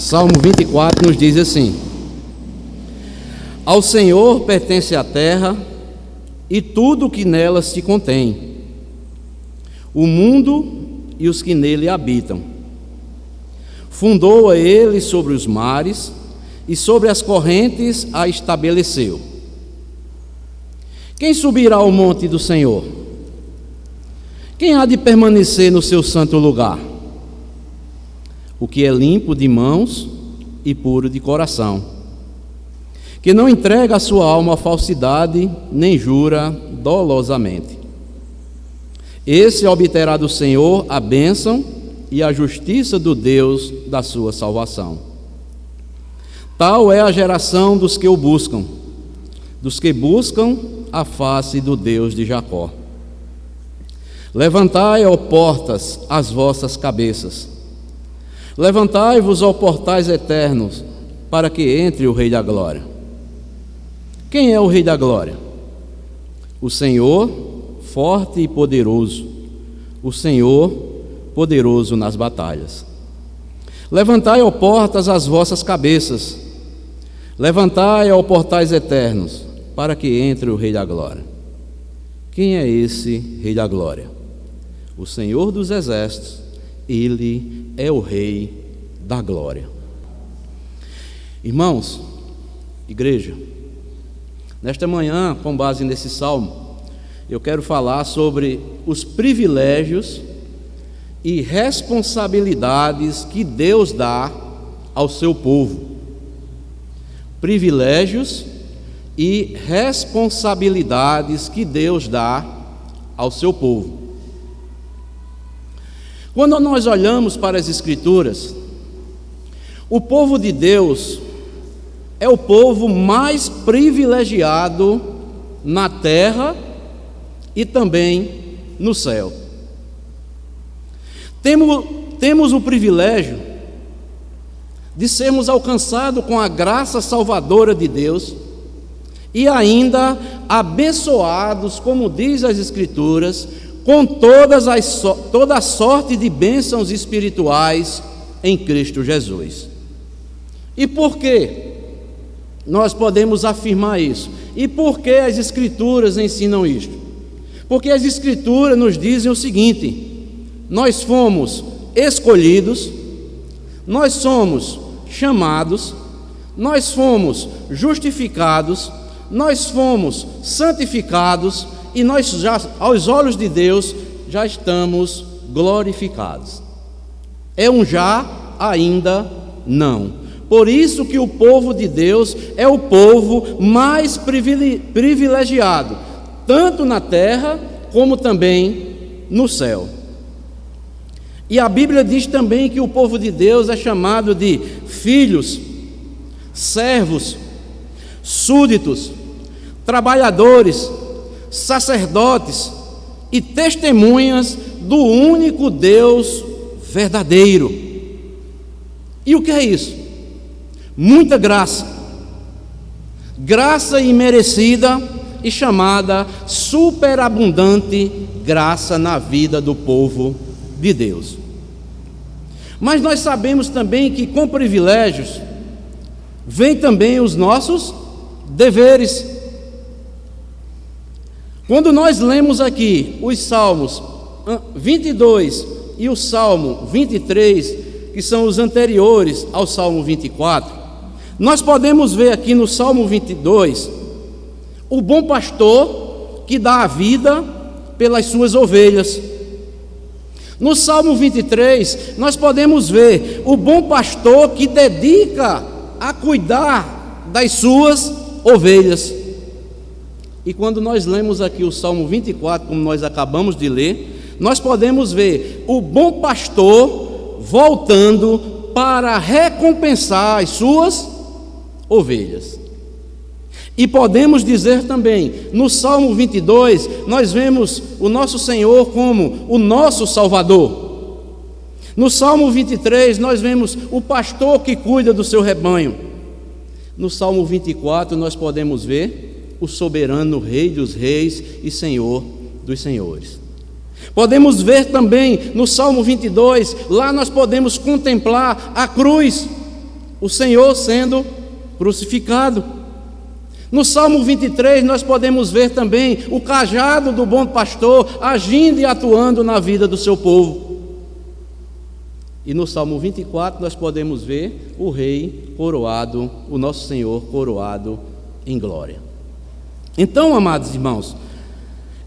Salmo 24 nos diz assim: Ao Senhor pertence a terra e tudo o que nela se contém, o mundo e os que nele habitam. Fundou-a ele sobre os mares e sobre as correntes a estabeleceu. Quem subirá ao monte do Senhor? Quem há de permanecer no seu santo lugar? O que é limpo de mãos e puro de coração, que não entrega a sua alma à falsidade, nem jura dolosamente. Esse obterá do Senhor a bênção e a justiça do Deus da sua salvação. Tal é a geração dos que o buscam, dos que buscam a face do Deus de Jacó. Levantai, ó portas, as vossas cabeças. Levantai-vos, ó portais eternos, para que entre o Rei da Glória. Quem é o Rei da Glória? O Senhor, forte e poderoso, o Senhor, poderoso nas batalhas. Levantai, ó portas, as vossas cabeças. Levantai, ó portais eternos, para que entre o Rei da Glória. Quem é esse Rei da Glória? O Senhor dos Exércitos. Ele é o Rei da Glória. Irmãos, igreja, nesta manhã, com base nesse salmo, eu quero falar sobre os privilégios e responsabilidades que Deus dá ao seu povo. Privilégios e responsabilidades que Deus dá ao seu povo. Quando nós olhamos para as Escrituras, o povo de Deus é o povo mais privilegiado na terra e também no céu. Temos o privilégio de sermos alcançados com a graça salvadora de Deus e ainda abençoados, como diz as Escrituras, com toda a sorte de bênçãos espirituais em Cristo Jesus. E por que nós podemos afirmar isso? E por que as Escrituras ensinam isto? Porque as Escrituras nos dizem o seguinte: nós fomos escolhidos, nós somos chamados, nós fomos justificados, nós fomos santificados, e nós já, aos olhos de Deus, já estamos glorificados. É um já, ainda não. Por isso que o povo de Deus é o povo mais privilegiado, tanto na terra como também no céu. E a Bíblia diz também que o povo de Deus é chamado de filhos, servos, súditos, trabalhadores, sacerdotes e testemunhas do único Deus verdadeiro. E o que é isso? Muita graça, graça imerecida e chamada superabundante graça na vida do povo de Deus. Mas nós sabemos também que com privilégios vem também os nossos deveres. Quando nós lemos aqui os Salmos 22 e o Salmo 23, que são os anteriores ao Salmo 24, nós podemos ver aqui no Salmo 22 o bom pastor que dá a vida pelas suas ovelhas. No Salmo 23, nós podemos ver o bom pastor que dedica a cuidar das suas ovelhas. E quando nós lemos aqui o Salmo 24, como nós acabamos de ler, nós podemos ver o bom pastor voltando para recompensar as suas ovelhas. E podemos dizer também, no Salmo 22, nós vemos o nosso Senhor como o nosso Salvador. No Salmo 23, nós vemos o pastor que cuida do seu rebanho. No Salmo 24, nós podemos ver o soberano Rei dos Reis e Senhor dos Senhores. Podemos ver também no Salmo 22, lá nós podemos contemplar a cruz, o Senhor sendo crucificado. No Salmo 23 nós podemos ver também o cajado do bom pastor agindo e atuando na vida do seu povo. E no Salmo 24 nós podemos ver o rei coroado, o nosso Senhor coroado em glória. Então, amados irmãos,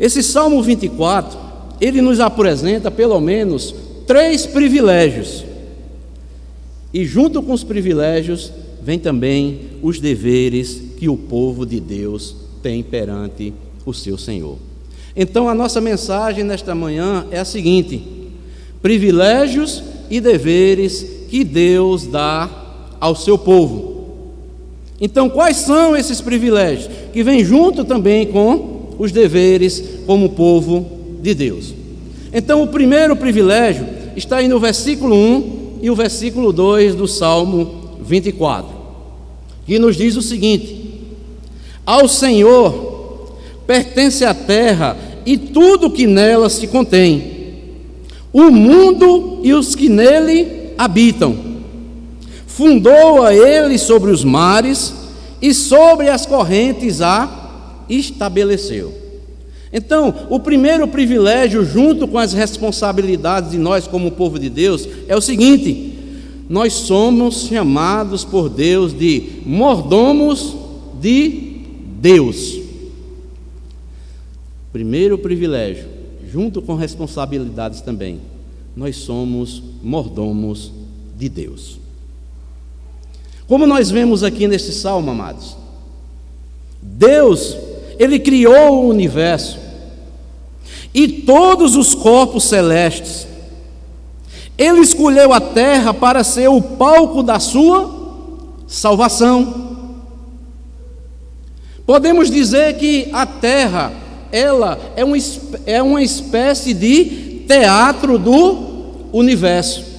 esse Salmo 24, ele nos apresenta pelo menos 3 privilégios. E junto com os privilégios, vem também os deveres que o povo de Deus tem perante o seu Senhor. Então, a nossa mensagem nesta manhã é a seguinte: privilégios e deveres que Deus dá ao seu povo. Então, quais são esses privilégios? Que vêm junto também com os deveres como povo de Deus. Então, o primeiro privilégio está aí no versículo 1 e o versículo 2 do Salmo 24, que nos diz o seguinte: ao Senhor pertence a terra e tudo que nela se contém, o mundo e os que nele habitam. Fundou-a ele sobre os mares e sobre as correntes a estabeleceu. Então, o primeiro privilégio, junto com as responsabilidades de nós como povo de Deus, é o seguinte: nós somos chamados por Deus de mordomos de Deus. Primeiro privilégio, junto com responsabilidades também, nós somos mordomos de Deus. Como nós vemos aqui nesse salmo, amados, Deus, Ele criou o universo e todos os corpos celestes. Ele escolheu a terra para ser o palco da sua salvação. Podemos dizer que a terra, ela é uma espécie de teatro do universo.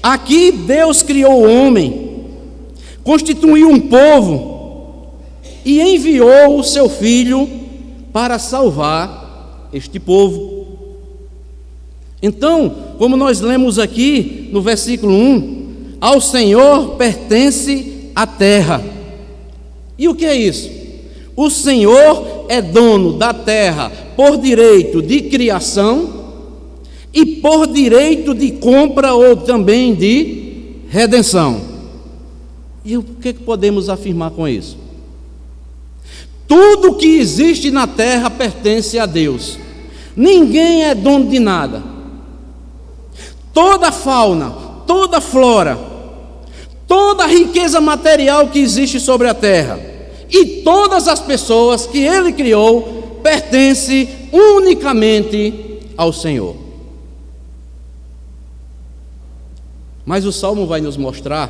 Aqui Deus criou o homem, constituiu um povo e enviou o seu Filho para salvar este povo. Então, como nós lemos aqui no versículo 1, ao Senhor pertence a terra. E o que é isso? O Senhor é dono da terra por direito de criação e por direito de compra ou também de redenção. E o que podemos afirmar com isso? Tudo que existe na terra pertence a Deus. Ninguém é dono de nada. Toda a fauna, toda a flora, toda a riqueza material que existe sobre a terra e todas as pessoas que Ele criou pertence unicamente ao Senhor. Mas o Salmo vai nos mostrar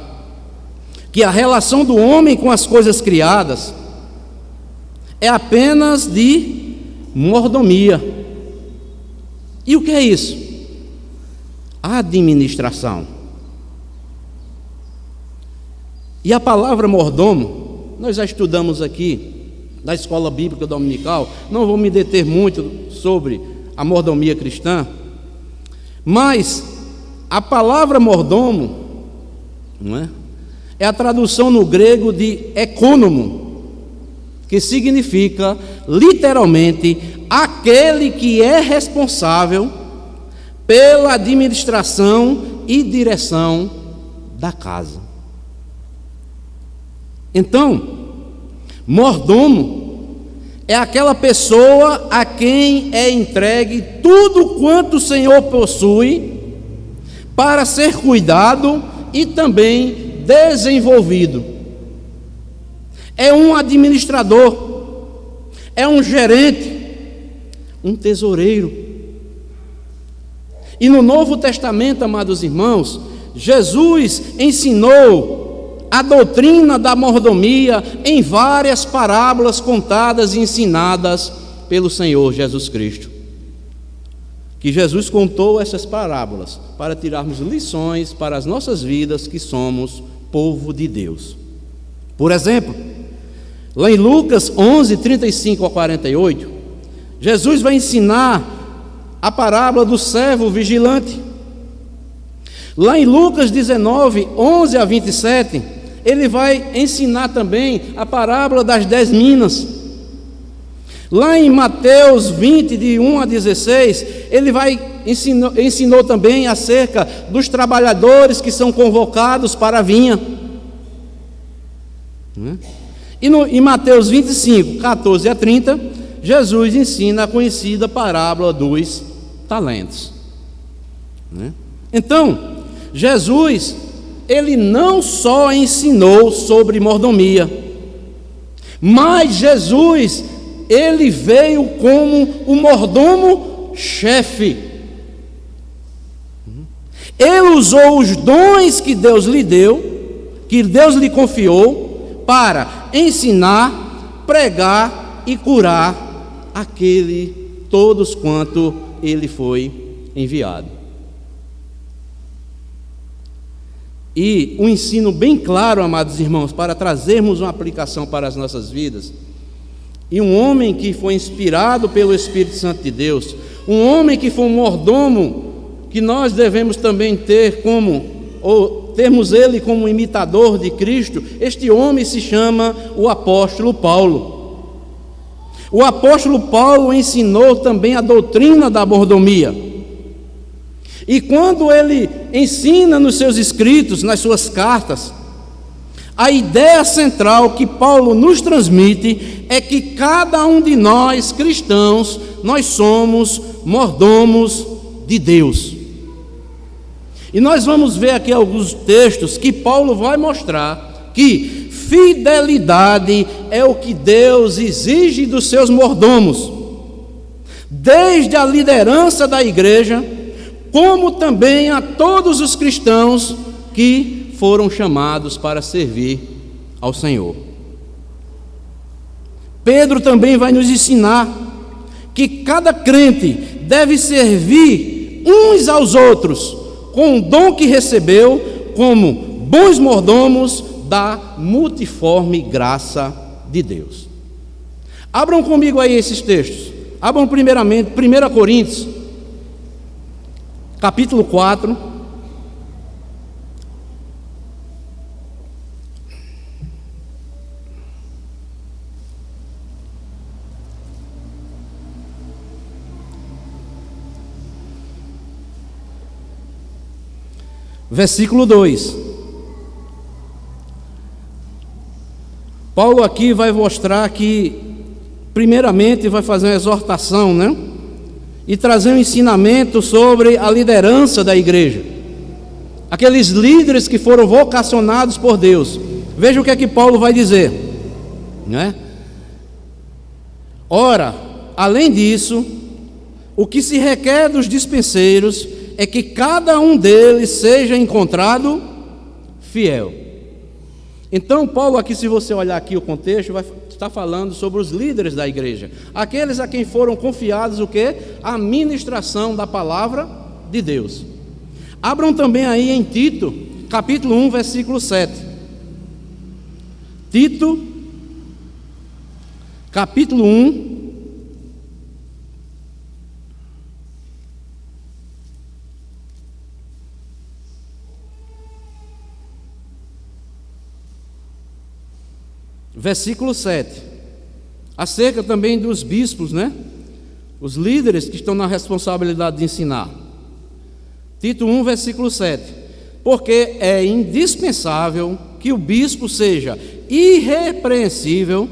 que a relação do homem com as coisas criadas é apenas de mordomia. E o que é isso? Administração. E a palavra mordomo, nós já estudamos aqui na escola bíblica dominical, não vou me deter muito sobre a mordomia cristã, mas a palavra mordomo, não é? É a tradução no grego de ekônomo, que significa literalmente aquele que é responsável pela administração e direção da casa. Então, mordomo é aquela pessoa a quem é entregue tudo quanto o Senhor possui para ser cuidado e também desenvolvido. É um administrador, é um gerente, um tesoureiro. E no Novo Testamento, amados irmãos, Jesus ensinou a doutrina da mordomia em várias parábolas contadas e ensinadas pelo Senhor Jesus Cristo. Que Jesus contou essas parábolas para tirarmos lições para as nossas vidas, que somos povo de Deus. Por exemplo, lá em Lucas 11, 35 a 48, Jesus vai ensinar a parábola do servo vigilante. Lá em Lucas 19, 11 a 27, ele vai ensinar também a parábola das 10 minas. Lá em Mateus 20, de 1 a 16, ele ensinou também acerca dos trabalhadores que são convocados para a vinha. E em Mateus 25, 14 a 30, Jesus ensina a conhecida parábola dos talentos. Então, Jesus, ele não só ensinou sobre mordomia, mas Jesus, ele veio como o mordomo-chefe. Ele usou os dons que Deus lhe deu, que Deus lhe confiou, para ensinar, pregar e curar todos quanto ele foi enviado. E um ensino bem claro, amados irmãos, para trazermos uma aplicação para as nossas vidas. E um homem que foi inspirado pelo Espírito Santo de Deus, um homem que foi um mordomo, que nós devemos também termos ele como imitador de Cristo. Este homem se chama o apóstolo Paulo. O apóstolo Paulo ensinou também a doutrina da mordomia. E quando ele ensina nos seus escritos, nas suas cartas, a ideia central que Paulo nos transmite é que cada um de nós, cristãos, nós somos mordomos de Deus. E nós vamos ver aqui alguns textos que Paulo vai mostrar que fidelidade é o que Deus exige dos seus mordomos, desde a liderança da igreja, como também a todos os cristãos que foram chamados para servir ao Senhor. Pedro também vai nos ensinar que cada crente deve servir uns aos outros com o dom que recebeu, como bons mordomos da multiforme graça de Deus. Abram comigo aí esses textos. Abram primeiramente 1 Coríntios, capítulo 4. Versículo 2. Paulo aqui vai mostrar que, primeiramente, vai fazer uma exortação, e trazer um ensinamento sobre a liderança da igreja. Aqueles líderes que foram vocacionados por Deus. Veja o que é que Paulo vai dizer, Ora, além disso, o que se requer dos dispenseiros é que cada um deles seja encontrado fiel. Então, Paulo aqui, se você olhar aqui o contexto, vai estar falando sobre os líderes da igreja, aqueles a quem foram confiados o quê? A ministração da palavra de Deus. Abram também aí em Tito, capítulo 1, versículo 7. Tito, capítulo 1, versículo 7, acerca também dos bispos, os líderes que estão na responsabilidade de ensinar. Tito 1, versículo 7, porque é indispensável que o bispo seja irrepreensível,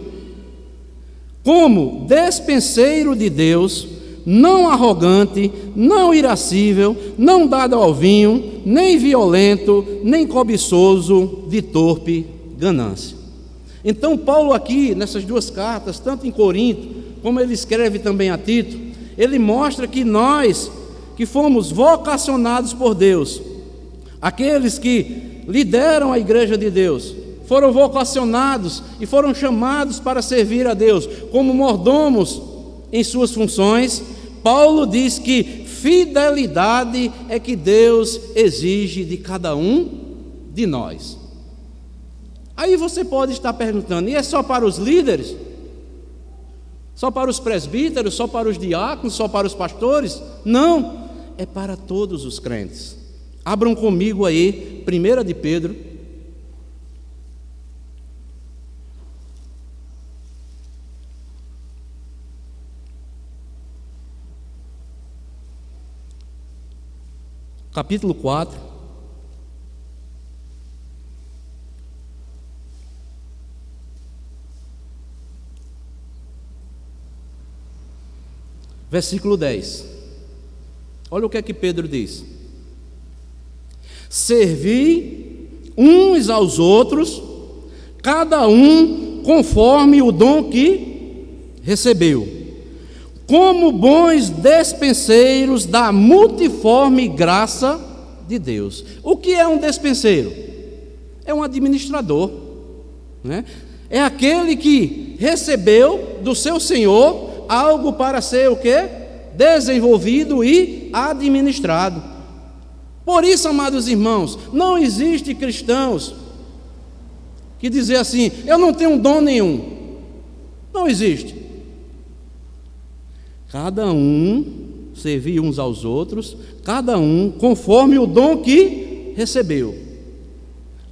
como despenseiro de Deus, não arrogante, não irascível, não dado ao vinho, nem violento, nem cobiçoso, de torpe ganância. Então Paulo aqui, nessas duas cartas, tanto em Corinto, como ele escreve também a Tito, ele mostra que nós, que fomos vocacionados por Deus, aqueles que lideram a igreja de Deus, foram vocacionados e foram chamados para servir a Deus, como mordomos em suas funções. Paulo diz que fidelidade é que Deus exige de cada um de nós. Aí você pode estar perguntando, e é só para os líderes? Só para os presbíteros? Só para os diáconos? Só para os pastores? Não, é para todos os crentes. Abram comigo aí, 1 de Pedro. Capítulo 4. Versículo 10. Olha o que é que Pedro diz: servi uns aos outros, cada um conforme o dom que recebeu, como bons despenseiros da multiforme graça de Deus. O que é um despenseiro? É um administrador, né? É aquele que recebeu do seu Senhor algo para ser o quê? Desenvolvido e administrado. Por isso, amados irmãos, não existe cristãos que dizem assim: eu não tenho dom nenhum. Não existe. Cada um servir uns aos outros, cada um conforme o dom que recebeu,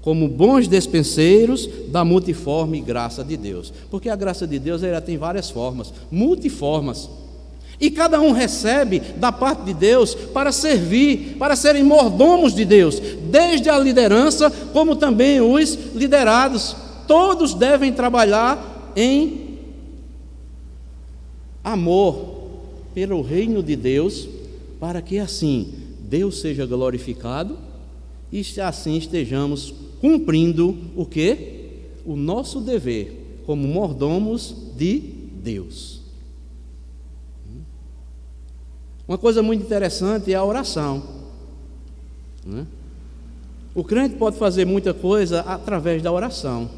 como bons despenseiros da multiforme graça de Deus. Porque a graça de Deus, ela tem várias formas, multiformas. E cada um recebe da parte de Deus para servir, para serem mordomos de Deus, desde a liderança, como também os liderados. Todos devem trabalhar em amor pelo reino de Deus, para que assim Deus seja glorificado e assim estejamos cumprindo o quê? O nosso dever como mordomos de Deus. Uma coisa muito interessante é a oração, né? O crente pode fazer muita coisa através da oração.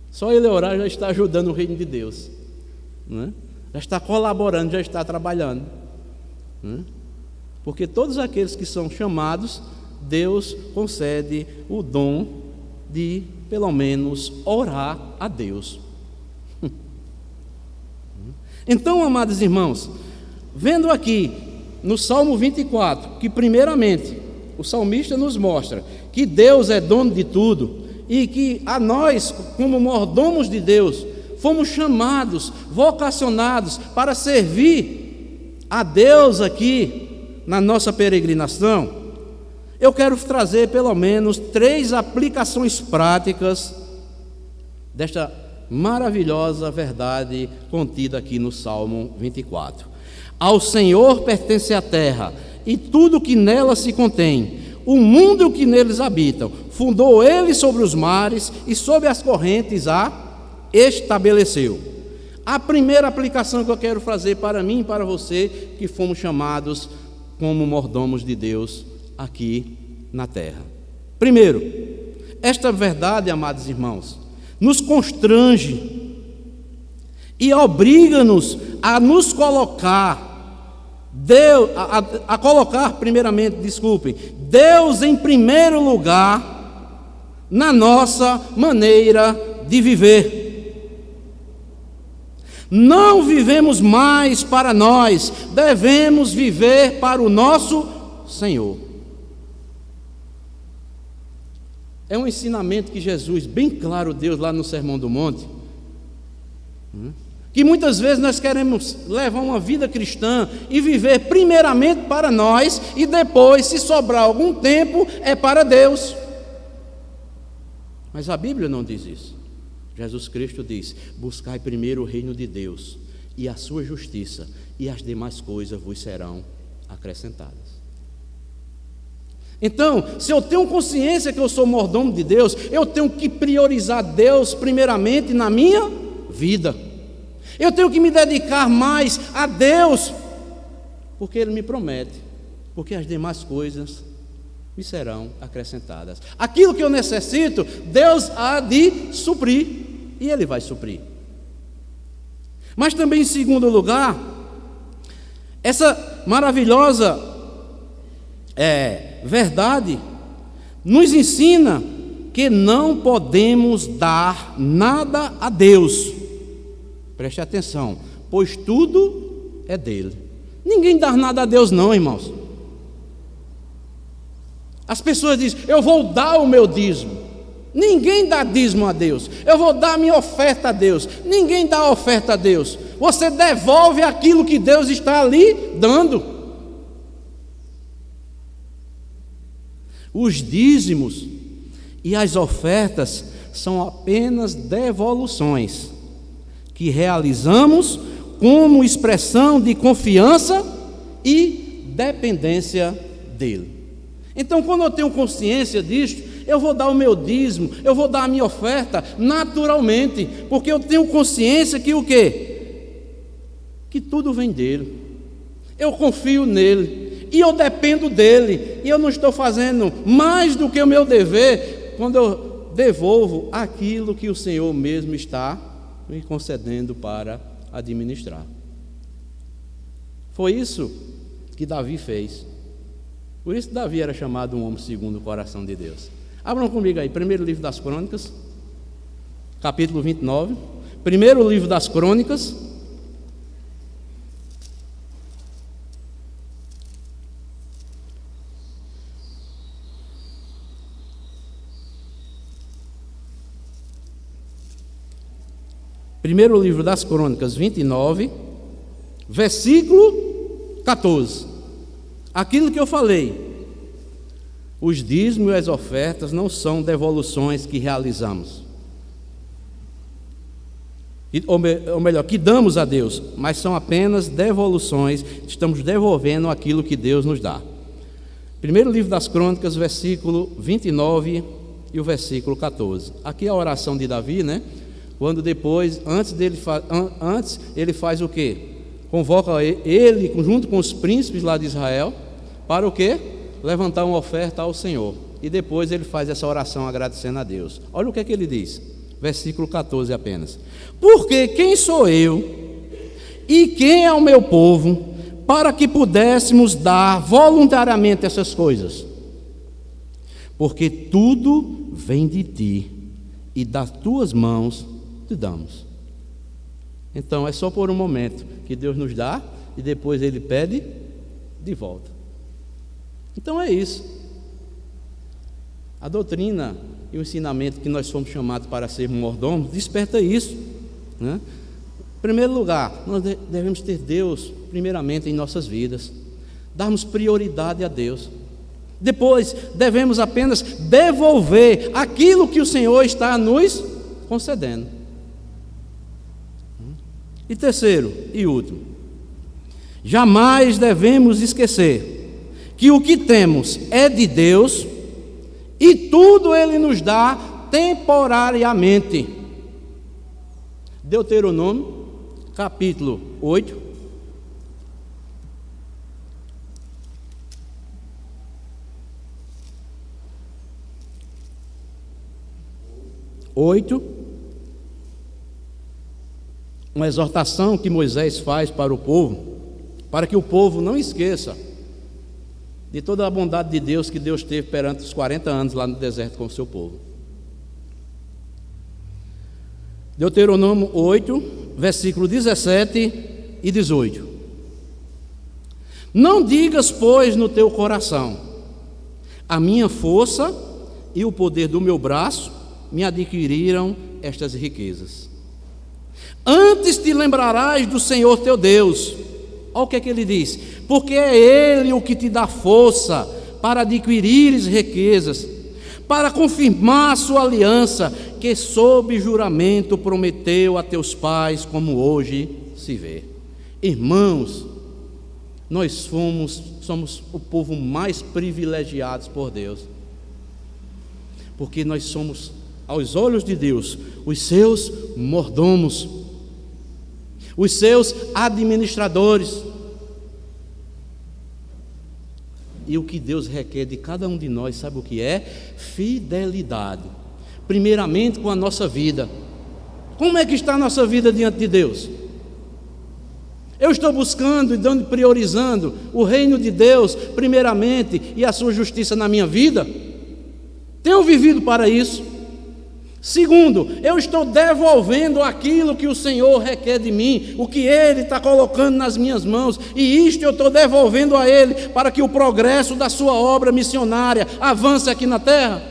Só ele orar já está ajudando o reino de Deus, né? Já está colaborando, já está trabalhando, né? Porque todos aqueles que são chamados, Deus concede o dom de, pelo menos, orar a Deus. Então, amados irmãos, vendo aqui no Salmo 24, que primeiramente o salmista nos mostra que Deus é dono de tudo e que a nós, como mordomos de Deus, fomos chamados, vocacionados para servir a Deus aqui na nossa peregrinação, eu quero trazer pelo menos 3 aplicações práticas desta maravilhosa verdade contida aqui no Salmo 24. Ao Senhor pertence a terra e tudo que nela se contém, o mundo e o que neles habitam. Fundou ele sobre os mares e sobre as correntes a estabeleceu. A primeira aplicação que eu quero fazer para mim e para você, que fomos chamados como mordomos de Deus aqui na terra. Primeiro, esta verdade, amados irmãos, nos constrange e obriga-nos a nos colocar Deus em primeiro lugar na nossa maneira de viver. Não vivemos mais para nós, devemos viver para o nosso Senhor. É um ensinamento que Jesus, bem claro, deu lá no Sermão do Monte, que muitas vezes nós queremos levar uma vida cristã e viver primeiramente para nós e depois, se sobrar algum tempo, é para Deus. Mas a Bíblia não diz isso. Jesus Cristo diz: buscai primeiro o reino de Deus e a sua justiça, e as demais coisas vos serão acrescentadas. Então, se eu tenho consciência que eu sou mordomo de Deus, eu tenho que priorizar Deus primeiramente na minha vida. Eu tenho que me dedicar mais a Deus, porque Ele me promete, porque as demais coisas me serão acrescentadas. Aquilo que eu necessito, Deus há de suprir, e Ele vai suprir. Mas também, em segundo lugar, essa maravilhosa verdade nos ensina que não podemos dar nada a Deus. Preste atenção, pois tudo é dele. Ninguém dá nada a Deus não, irmãos. As pessoas dizem: eu vou dar o meu dízimo. Ninguém dá dízimo a Deus. Eu vou dar a minha oferta a Deus. Ninguém dá oferta a Deus. Você devolve aquilo que Deus está ali dando. Os dízimos e as ofertas são apenas devoluções que realizamos como expressão de confiança e dependência dele. Então, quando eu tenho consciência disto, eu vou dar o meu dízimo, eu vou dar a minha oferta naturalmente, porque eu tenho consciência que o quê? Que tudo vem dele. Eu confio nele e eu dependo dele, e eu não estou fazendo mais do que o meu dever quando eu devolvo aquilo que o Senhor mesmo está me concedendo para administrar. Foi isso que Davi fez. Por isso Davi era chamado um homem segundo o coração de Deus. Abram comigo aí, primeiro livro das Crônicas, capítulo 29. Primeiro livro das Crônicas, primeiro livro das Crônicas 29, versículo 14. Aquilo que eu falei, os dízimos e as ofertas não são devoluções que realizamos, ou melhor, que damos a Deus, mas são apenas devoluções. Estamos devolvendo aquilo que Deus nos dá. Primeiro livro das Crônicas, versículo 29 e o versículo 14. Aqui é a oração de Davi, né? Quando depois, antes ele faz o quê? Convoca ele, junto com os príncipes lá de Israel, para o quê? Levantar uma oferta ao Senhor. E depois ele faz essa oração agradecendo a Deus. Olha o que é que ele diz, versículo 14 apenas. Porque quem sou eu e quem é o meu povo para que pudéssemos dar voluntariamente essas coisas? Porque tudo vem de ti e das tuas mãos te damos. Então é só por um momento que Deus nos dá e depois ele pede de volta. Então é isso. A doutrina e o ensinamento que nós fomos chamados para ser mordomos desperta isso, né? Em primeiro lugar, nós devemos ter Deus primeiramente em nossas vidas, darmos prioridade a Deus. Depois devemos apenas devolver aquilo que o Senhor está nos concedendo. E terceiro e último, jamais devemos esquecer que o que temos é de Deus e tudo Ele nos dá temporariamente. Deuteronômio, capítulo 8. Uma exortação que Moisés faz para o povo, para que o povo não esqueça de toda a bondade de Deus que Deus teve perante os 40 anos lá no deserto com o seu povo. Deuteronômio 8, versículo 17 e 18. Não digas, pois, no teu coração: a minha força e o poder do meu braço me adquiriram estas riquezas. Antes te lembrarás do Senhor teu Deus. Olha o que é que ele diz: porque é Ele o que te dá força para adquirires riquezas, para confirmar a sua aliança, que sob juramento prometeu a teus pais, como hoje se vê. Irmãos, nós somos o povo mais privilegiado por Deus, porque nós somos, aos olhos de Deus, os seus mordomos, os seus administradores. E o que Deus requer de cada um de nós, sabe o que é? Fidelidade. Primeiramente com a nossa vida. Como é que está a nossa vida diante de Deus? Eu estou buscando e priorizando o reino de Deus primeiramente e a sua justiça na minha vida? Tenho vivido para isso? Segundo, eu estou devolvendo aquilo que o Senhor requer de mim, o que Ele está colocando nas minhas mãos, e isto eu estou devolvendo a Ele, para que o progresso da sua obra missionária avance aqui na terra.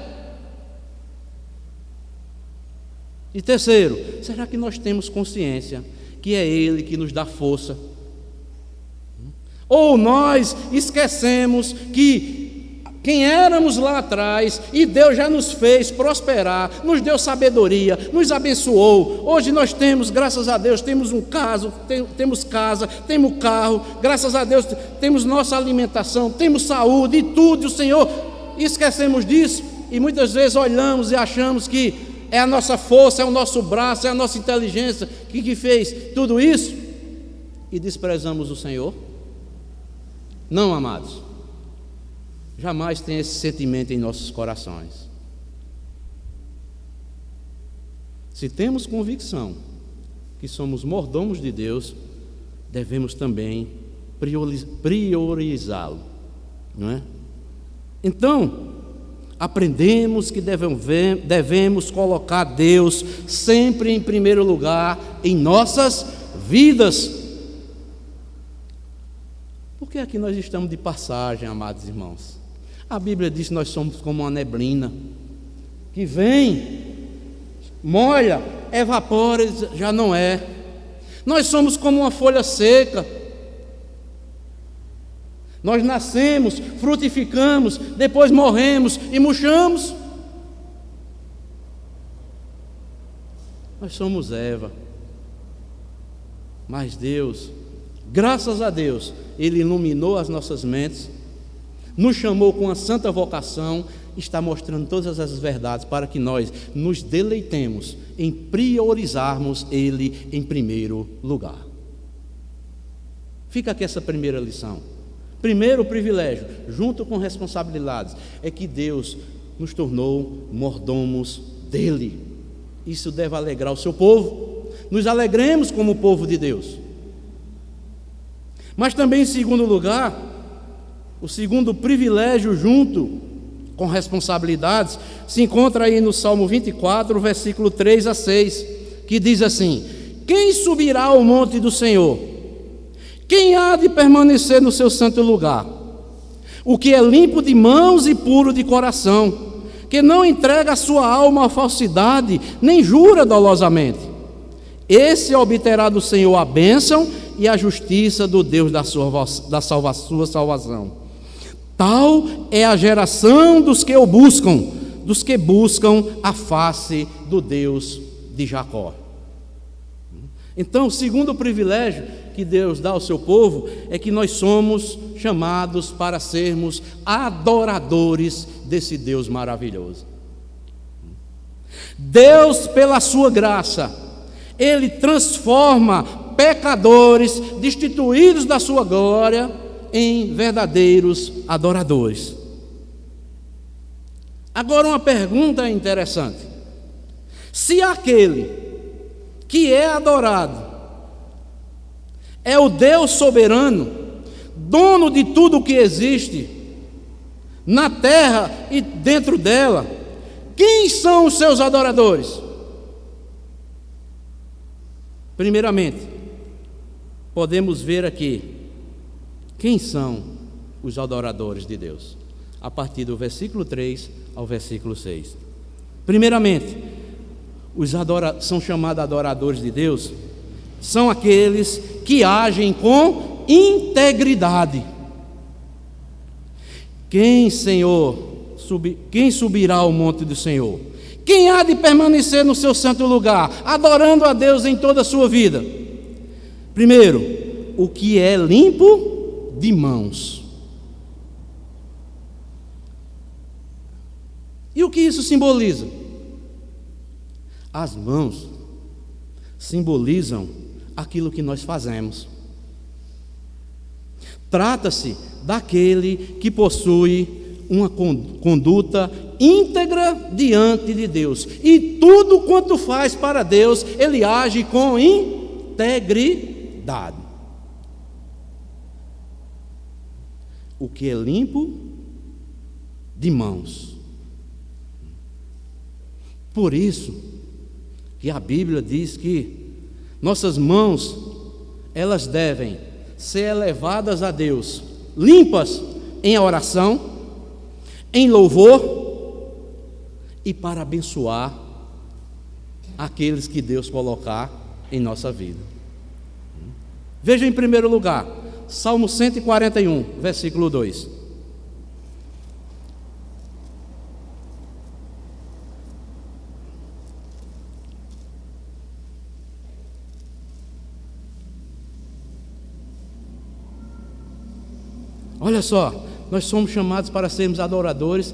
E terceiro, será que nós temos consciência que é Ele que nos dá força? Ou nós esquecemos que quem éramos lá atrás, e Deus já nos fez prosperar, nos deu sabedoria, nos abençoou. Hoje nós temos, graças a Deus, temos temos casa, temos carro, graças a Deus temos nossa alimentação, temos saúde e tudo, o Senhor, e esquecemos disso, e muitas vezes olhamos e achamos que é a nossa força, é o nosso braço, é a nossa inteligência que fez tudo isso, e desprezamos o Senhor. Não, amados, jamais tem esse sentimento em nossos corações. Se temos convicção que somos mordomos de Deus, devemos também priorizá-lo, não é? Então, aprendemos que devemos colocar Deus sempre em primeiro lugar em nossas vidas. Por que aqui nós estamos de passagem, amados irmãos? A Bíblia diz que nós somos como uma neblina, que vem, molha, evapora, já não é. Nós somos como uma folha seca. Nós nascemos, frutificamos, depois morremos e murchamos. Nós somos Eva. Mas Deus, graças a Deus, Ele iluminou as nossas mentes, nos chamou com a santa vocação, está mostrando todas as verdades para que nós nos deleitemos em priorizarmos Ele em primeiro lugar. Fica aqui essa primeira lição. Primeiro privilégio, junto com responsabilidades, é que Deus nos tornou mordomos dEle. Isso deve alegrar o seu povo. Nos alegremos como povo de Deus. Mas também, em segundo lugar, o segundo privilégio junto com responsabilidades se encontra aí no Salmo 24, versículo 3 a 6, que diz assim: quem subirá ao monte do Senhor? Quem há de permanecer no seu santo lugar? O que é limpo de mãos e puro de coração, que não entrega a sua alma à falsidade, nem jura dolosamente. Esse obterá do Senhor a bênção e a justiça do Deus sua salvação. Tal é a geração dos que o buscam, dos que buscam a face do Deus de Jacó. Então, o segundo privilégio que Deus dá ao seu povo é que nós somos chamados para sermos adoradores desse Deus maravilhoso. Deus, pela sua graça, Ele transforma pecadores destituídos da sua glória em verdadeiros adoradores. Agora, uma pergunta interessante: se aquele que é adorado é o Deus soberano, dono de tudo o que existe na terra e dentro dela, quem são os seus adoradores? Primeiramente, podemos ver aqui quem são os adoradores de Deus, a partir do versículo 3 ao versículo 6. Primeiramente, são chamados adoradores de Deus, são aqueles que agem com integridade. Quem subirá ao monte do Senhor? Quem há de permanecer no seu santo lugar, adorando a Deus em toda a sua vida? Primeiro, o que é limpo de mãos. E o que isso simboliza? As mãos simbolizam aquilo que nós fazemos. Trata-se daquele que possui uma conduta íntegra diante de Deus, e tudo quanto faz para Deus, ele age com integridade. O que é limpo de mãos. Por isso que a Bíblia diz que nossas mãos, elas devem ser elevadas a Deus, limpas em oração, em louvor e para abençoar aqueles que Deus colocar em nossa vida. Veja em primeiro lugar, Salmo 141, versículo 2. Olha só, nós somos chamados para sermos adoradores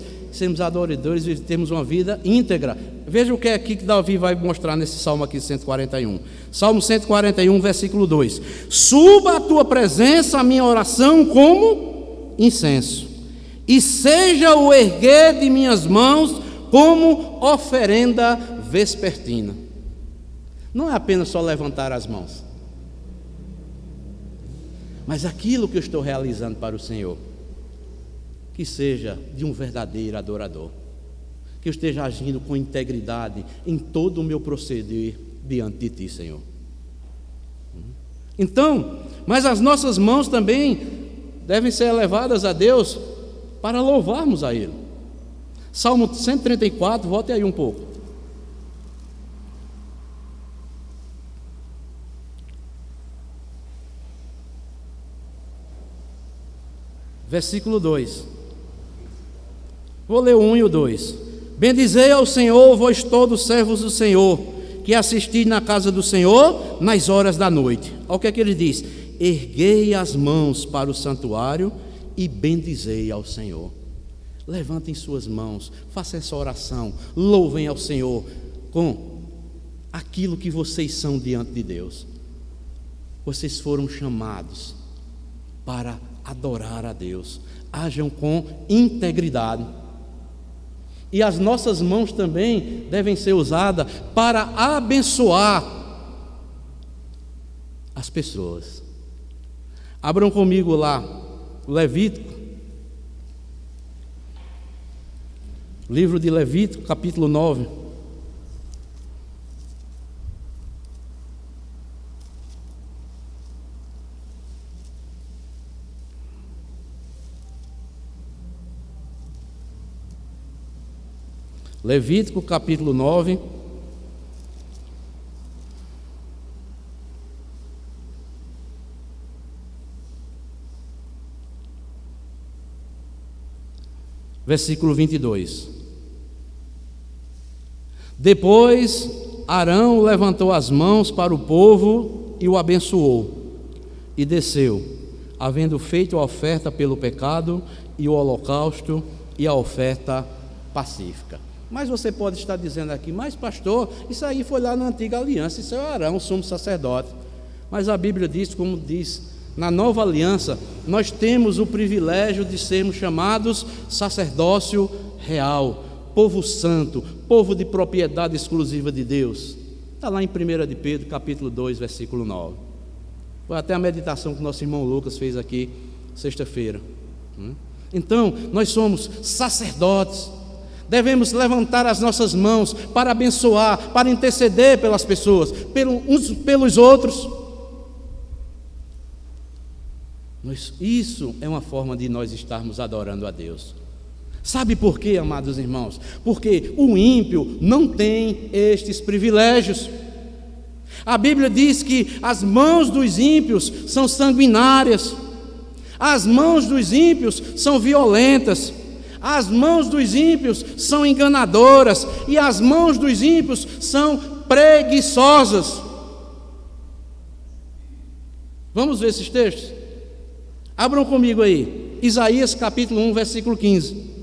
e termos uma vida íntegra. Veja o que é aqui que Davi vai mostrar nesse Salmo aqui, 141. Salmo 141, versículo 2. Suba a tua presença a minha oração como incenso, e seja o erguer de minhas mãos como oferenda vespertina. Não é apenas só levantar as mãos, mas aquilo que eu estou realizando para o Senhor, que seja de um verdadeiro adorador, que eu esteja agindo com integridade em todo o meu proceder diante de Ti, Senhor. Então, mas as nossas mãos também devem ser elevadas a Deus para louvarmos a Ele. Salmo 134, volte aí um pouco. Versículo 2. Vou ler o 1 e o 2. Bendizei ao Senhor, vós todos servos do Senhor, que assistis na casa do Senhor nas horas da noite. Olha o que é que ele diz: erguei as mãos para o santuário e bendizei ao Senhor. Levantem suas mãos, façam essa oração, louvem ao Senhor com aquilo que vocês são diante de Deus. Vocês foram chamados para adorar a Deus, hajam com integridade. E as nossas mãos também devem ser usadas para abençoar as pessoas. Abram comigo lá, Levítico, livro de Levítico, capítulo 9. Levítico capítulo 9, versículo 22. Depois Arão levantou as mãos para o povo e o abençoou, e desceu, havendo feito a oferta pelo pecado, e o holocausto, e a oferta pacífica. Mas você pode estar dizendo aqui: mas pastor, isso aí foi lá na antiga aliança, isso é Arão, sumo sacerdote. Mas a Bíblia diz, como diz, na nova aliança, nós temos o privilégio de sermos chamados sacerdócio real, povo santo, povo de propriedade exclusiva de Deus. Está lá em 1 de Pedro, capítulo 2, versículo 9. Foi até a meditação que nosso irmão Lucas fez aqui, sexta-feira. Então, nós somos sacerdotes. Devemos levantar as nossas mãos para abençoar, para interceder pelas pessoas, uns pelos outros. Isso é uma forma de nós estarmos adorando a Deus. Sabe por quê, amados irmãos? Porque o ímpio não tem estes privilégios. A Bíblia diz que as mãos dos ímpios são sanguinárias, as mãos dos ímpios são violentas, as mãos dos ímpios são enganadoras, e as mãos dos ímpios são preguiçosas. Vamos ver esses textos? Abram comigo aí, Isaías capítulo 1, versículo 15.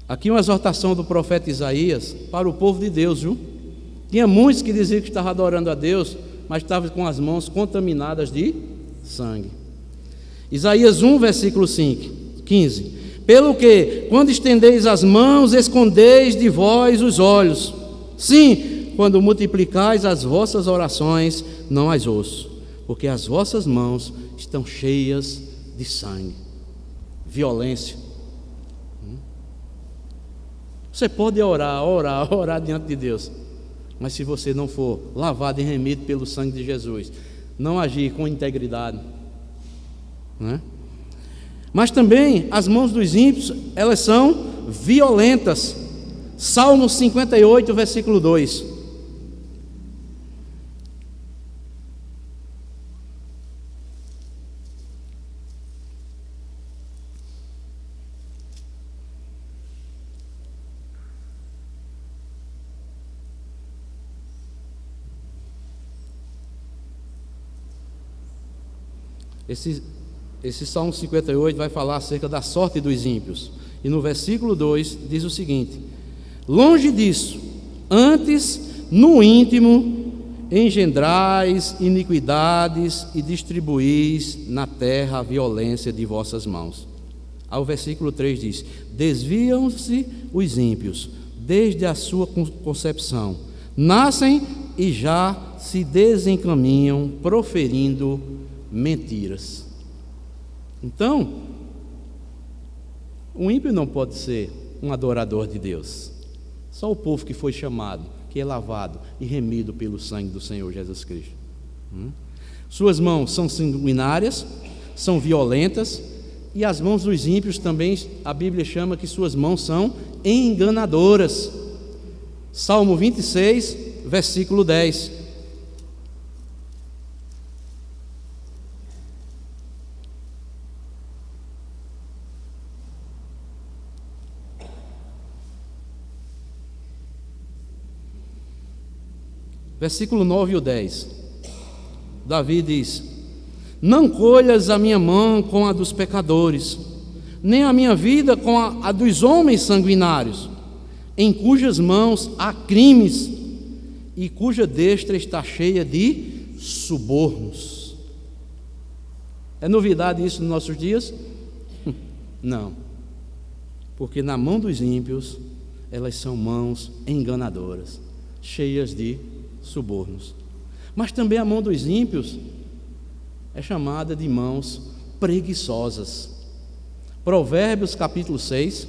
Aqui uma exortação do profeta Isaías para o povo de Deus, viu? Tinha muitos que diziam que estavam adorando a Deus, mas estavam com as mãos contaminadas de sangue. Isaías 1, versículo 5. 15. Pelo que, quando estendeis as mãos, escondeis de vós os olhos. Sim, quando multiplicais as vossas orações, não as ouço, porque as vossas mãos estão cheias de sangue, violência. Você pode orar diante de Deus, mas se você não for lavado e remido pelo sangue de Jesus, não agir com integridade, né? Mas também as mãos dos ímpios, elas são violentas. Salmo 58, versículo 2. Esse Salmo 58 vai falar acerca da sorte dos ímpios. E no versículo 2 diz o seguinte: longe disso, antes no íntimo engendrais iniquidades e distribuís na terra a violência de vossas mãos. Ao versículo 3 diz: desviam-se os ímpios desde a sua concepção, nascem e já se desencaminham proferindo mentiras. Então, o ímpio não pode ser um adorador de Deus. Só o povo que foi chamado, que é lavado e remido pelo sangue do Senhor Jesus Cristo. Suas mãos são sanguinárias, são violentas, e as mãos dos ímpios também, a Bíblia chama que suas mãos são enganadoras. Salmo 26, versículo 10. Versículo 9 e o 10, Davi diz: não colhas a minha mão com a dos pecadores, nem a minha vida com a dos homens sanguinários, em cujas mãos há crimes, e cuja destra está cheia de subornos. É novidade isso nos nossos dias? Não, porque na mão dos ímpios, elas são mãos enganadoras, cheias de subornos. Mas também a mão dos ímpios é chamada de mãos preguiçosas. Provérbios capítulo 6,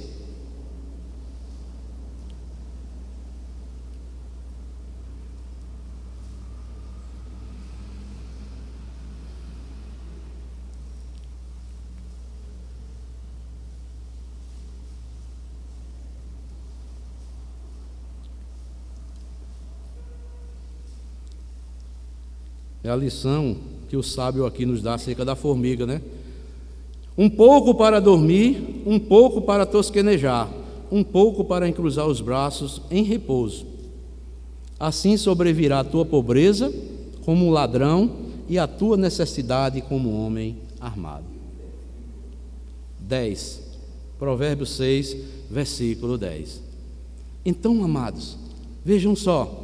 é a lição que o sábio aqui nos dá acerca da formiga, né? Um pouco para dormir, um pouco para tosquenejar, um pouco para encruzar os braços em repouso. Assim sobrevirá a tua pobreza como um ladrão e a tua necessidade como um homem armado. 10. Provérbios 6, versículo 10. Então, amados, vejam só,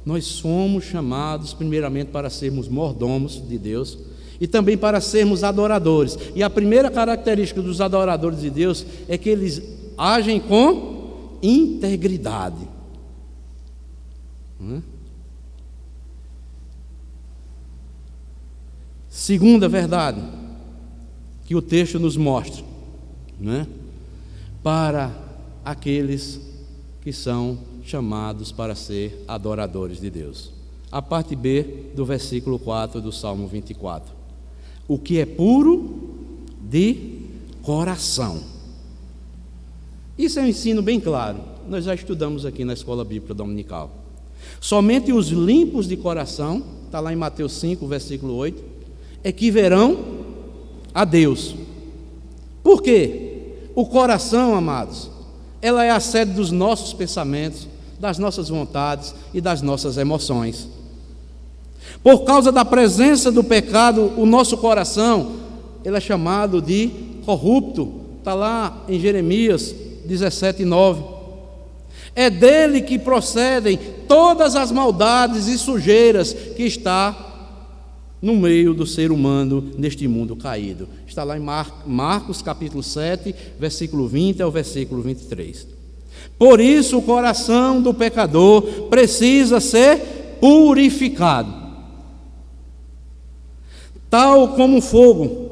nós fomos chamados primeiramente para sermos mordomos de Deus e também para sermos adoradores. E a primeira característica dos adoradores de Deus é que eles agem com integridade. Segunda verdade que o texto nos mostra, para aqueles que são chamados para ser adoradores de Deus. A parte B do versículo 4 do Salmo 24. O que é puro de coração. Isso é um ensino bem claro. Nós já estudamos aqui na Escola Bíblica Dominical. Somente os limpos de coração, está lá em Mateus 5, versículo 8, é que verão a Deus. Por quê? O coração, amados, ela é a sede dos nossos pensamentos, das nossas vontades e das nossas emoções. Por causa da presença do pecado, o nosso coração, ele é chamado de corrupto. Está lá em Jeremias 17:9. É dele que procedem todas as maldades e sujeiras que está no meio do ser humano neste mundo caído. Está lá em Marcos capítulo 7, versículo 20 ao versículo 23. Por isso o coração do pecador precisa ser purificado, tal como o fogo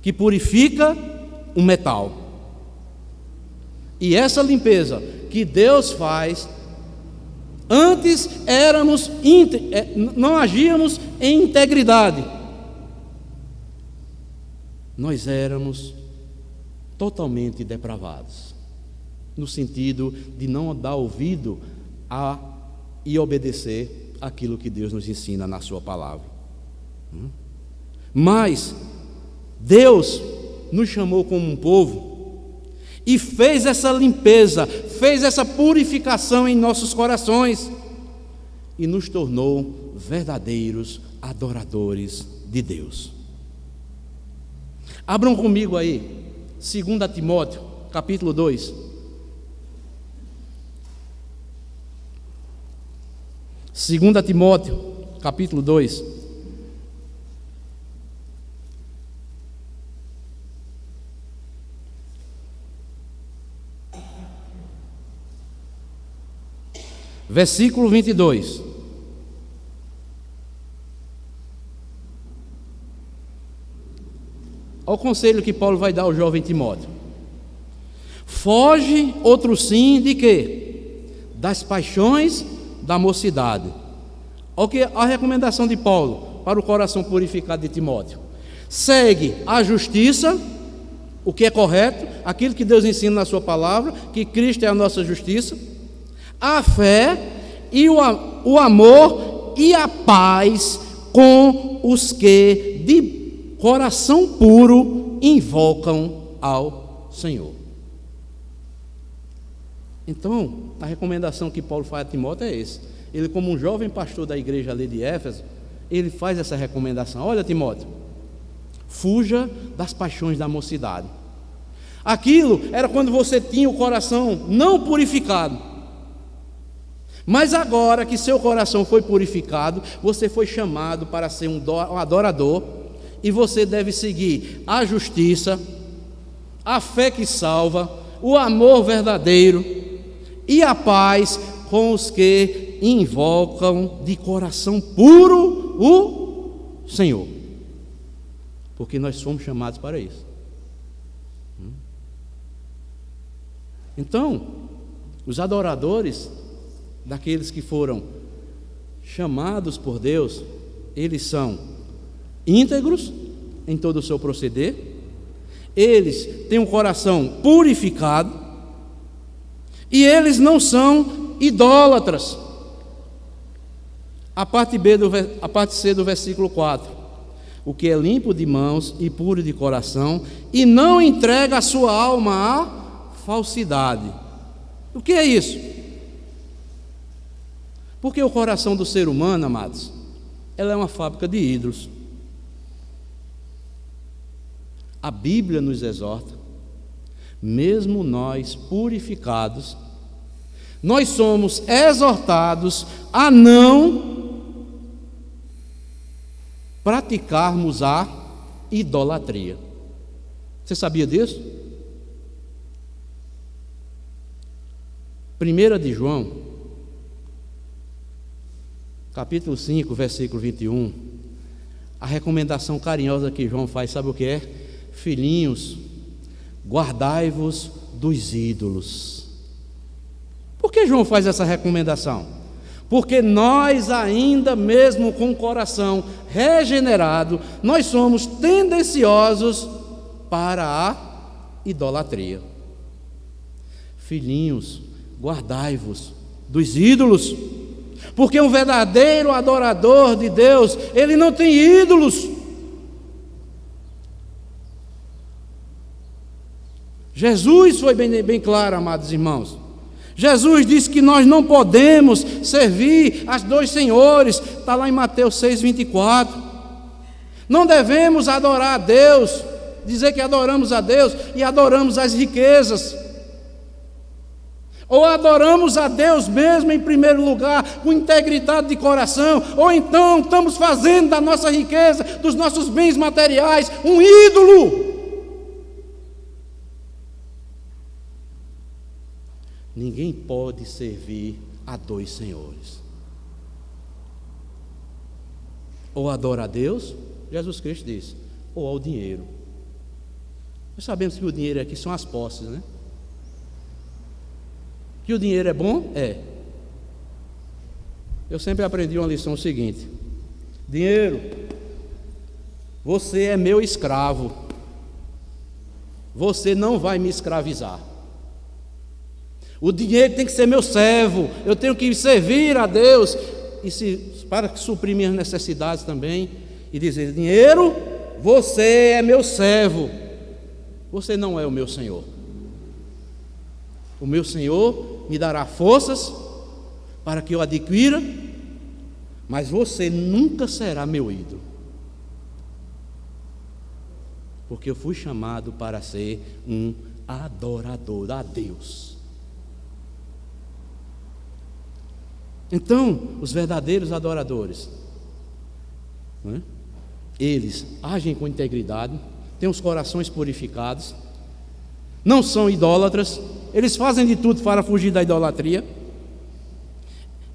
que purifica o metal. E essa limpeza que Deus faz, antes não agíamos em integridade, nós éramos totalmente depravados, no sentido de não dar ouvido e obedecer aquilo que Deus nos ensina na sua palavra. Mas Deus nos chamou como um povo e fez essa limpeza, fez essa purificação em nossos corações e nos tornou verdadeiros adoradores de Deus. Abram comigo aí 2 Timóteo capítulo 2. 2 Timóteo, capítulo 2. Versículo 22. Olha o conselho que Paulo vai dar ao jovem Timóteo. Foge, outro sim, de quê? Das paixões da mocidade. Olha a recomendação de Paulo para o coração purificado de Timóteo. Segue a justiça, o que é correto, aquilo que Deus ensina na sua palavra, que Cristo é a nossa justiça, a fé e o amor e a paz com os que de coração puro invocam ao Senhor. Então, a recomendação que Paulo faz a Timóteo é essa. Ele, como um jovem pastor da igreja ali de Éfeso, ele faz essa recomendação. Olha, Timóteo, fuja das paixões da mocidade. Aquilo era quando você tinha o coração não purificado. Mas agora que seu coração foi purificado, você foi chamado para ser um adorador, e você deve seguir a justiça, a fé que salva, o amor verdadeiro e a paz com os que invocam de coração puro o Senhor, porque nós somos chamados para isso. Então, os adoradores, daqueles que foram chamados por Deus, eles são íntegros em todo o seu proceder, eles têm um coração purificado, e eles não são idólatras. A parte C do versículo 4: o que é limpo de mãos e puro de coração, e não entrega a sua alma à falsidade. O que é isso? Porque o coração do ser humano, amados, ela é uma fábrica de ídolos. A Bíblia nos exorta, mesmo nós purificados, nós somos exortados a não praticarmos a idolatria. Você sabia disso? 1 de João, capítulo 5, versículo 21, a recomendação carinhosa que João faz, sabe o que é? Filhinhos, guardai-vos dos ídolos. Por que João faz essa recomendação? Porque nós ainda mesmo com o coração regenerado, nós somos tendenciosos para a idolatria. Filhinhos, guardai-vos dos ídolos, porque um verdadeiro adorador de Deus, ele não tem ídolos. Jesus foi bem claro, amados irmãos. Jesus disse que nós não podemos servir a dois senhores, está lá em Mateus 6,24. Não devemos adorar a Deus, dizer que adoramos a Deus e adoramos as riquezas. Ou adoramos a Deus mesmo em primeiro lugar, com integridade de coração, ou então estamos fazendo da nossa riqueza, dos nossos bens materiais, um ídolo. Ninguém pode servir a dois senhores. Ou adora a Deus, Jesus Cristo disse, ou ao dinheiro. Nós sabemos que o dinheiro aqui são as posses, né? Que o dinheiro é bom? É. Eu sempre aprendi uma lição seguinte: dinheiro, você é meu escravo, você não vai me escravizar. O dinheiro tem que ser meu servo, eu tenho que servir a Deus, para suprir minhas necessidades também, e dizer: dinheiro, você é meu servo, você não é o meu Senhor. O meu Senhor me dará forças para que eu adquira, mas você nunca será meu ídolo, porque eu fui chamado para ser um adorador a Deus. Então, os verdadeiros adoradores, né, eles agem com integridade, têm os corações purificados, não são idólatras, eles fazem de tudo para fugir da idolatria.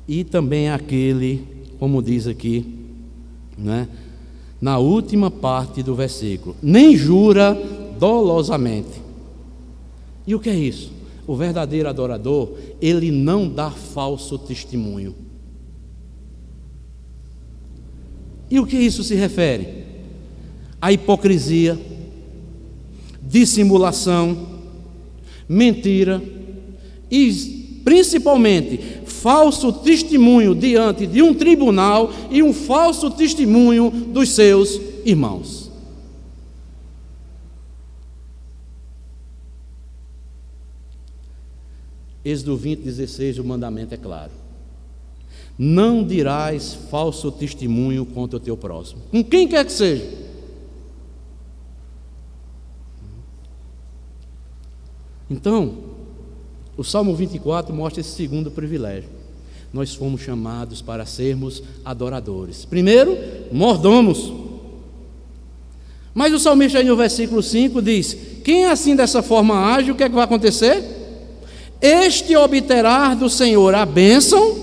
E também aquele, como diz aqui, né, na última parte do versículo, nem jura dolosamente. E o que é isso? O verdadeiro adorador, ele não dá falso testemunho. E o que isso se refere? A hipocrisia, dissimulação, mentira e principalmente falso testemunho diante de um tribunal e um falso testemunho dos seus irmãos. Êxodo 20:16, o mandamento é claro: não dirás falso testemunho contra o teu próximo, com quem quer que seja. Então, o Salmo 24 mostra esse segundo privilégio. Nós fomos chamados para sermos adoradores. Primeiro, mordomos. Mas o salmista aí no versículo 5 diz: quem assim dessa forma age, o que é que vai acontecer? Este obterá do Senhor a bênção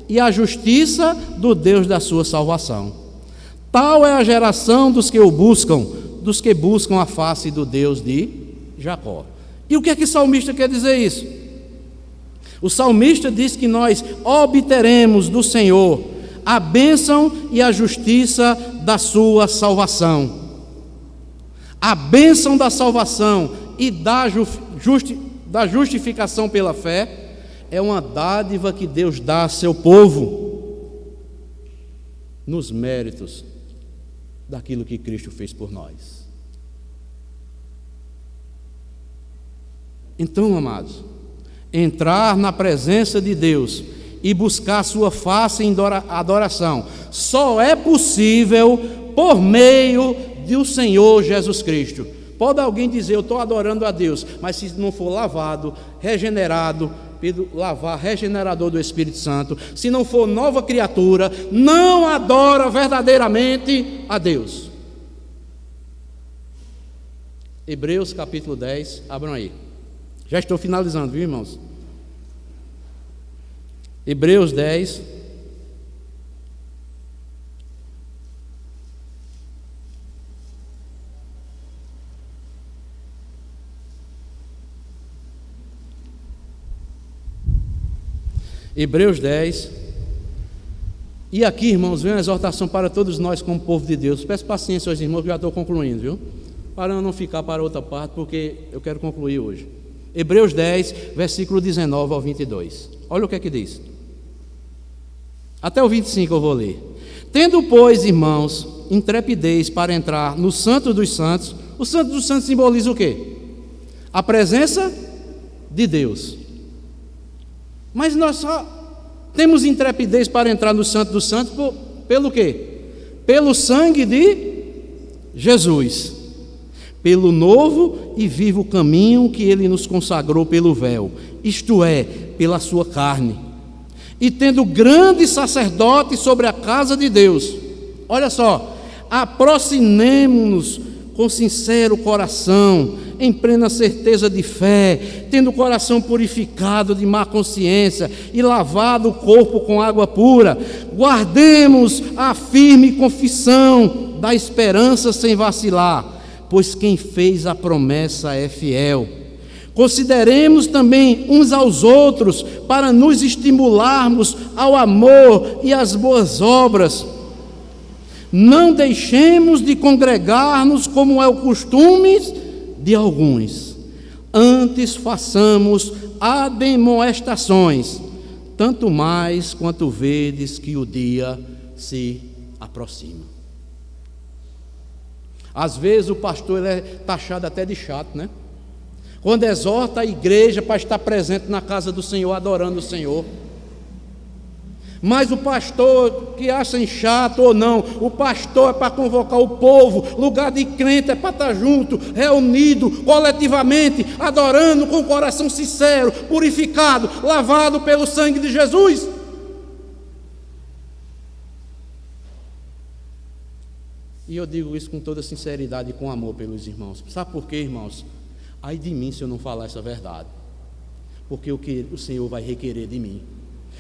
e a justiça do Deus da sua salvação. Tal é a geração dos que o buscam, dos que buscam a face do Deus de Jacó. E o que é que o salmista quer dizer isso? O salmista diz que nós obteremos do Senhor a bênção e a justiça da sua salvação. A bênção da salvação e da justificação pela fé é uma dádiva que Deus dá a seu povo nos méritos daquilo que Cristo fez por nós. Então, amados, entrar na presença de Deus e buscar sua face em adoração só é possível por meio do Senhor Jesus Cristo. Pode alguém dizer: eu estou adorando a Deus, mas se não for lavado, regenerado pelo lavar regenerador do Espírito Santo, se não for nova criatura, não adora verdadeiramente a Deus. Hebreus capítulo 10, abram aí. Já estou finalizando, viu, irmãos? Hebreus 10. Hebreus 10. E aqui, irmãos, vem uma exortação para todos nós como povo de Deus. Peço paciência aos irmãos, que já estou concluindo, viu? Para não ficar para outra parte, porque eu quero concluir hoje. Hebreus 10, versículo 19 ao 22. Olha o que é que diz. Até o 25 eu vou ler. Tendo, pois, irmãos, intrepidez para entrar no Santo dos Santos. O Santo dos Santos simboliza o quê? A presença de Deus. Mas nós só temos intrepidez para entrar no Santo dos Santos pelo quê? Pelo sangue de Jesus. Pelo novo e vivo caminho que Ele nos consagrou pelo véu, isto é, pela sua carne. E tendo grande sacerdote sobre a casa de Deus, olha só, aproximemo-nos com sincero coração, em plena certeza de fé, tendo o coração purificado de má consciência e lavado o corpo com água pura, guardemos a firme confissão da esperança sem vacilar, pois quem fez a promessa é fiel. Consideremos também uns aos outros para nos estimularmos ao amor e às boas obras. Não deixemos de congregar-nos como é o costume de alguns. Antes façamos admoestações, tanto mais quanto vedes que o dia se aproxima. Às vezes o pastor é taxado até de chato, né? Quando exorta a igreja para estar presente na casa do Senhor, adorando o Senhor. Mas o pastor, que achem chato ou não, o pastor é para convocar o povo, lugar de crente é para estar junto, reunido, coletivamente, adorando com o coração sincero, purificado, lavado pelo sangue de Jesus. E eu digo isso com toda sinceridade e com amor pelos irmãos. Sabe por quê, irmãos? Ai de mim se eu não falar essa verdade, porque o Senhor vai requerer de mim.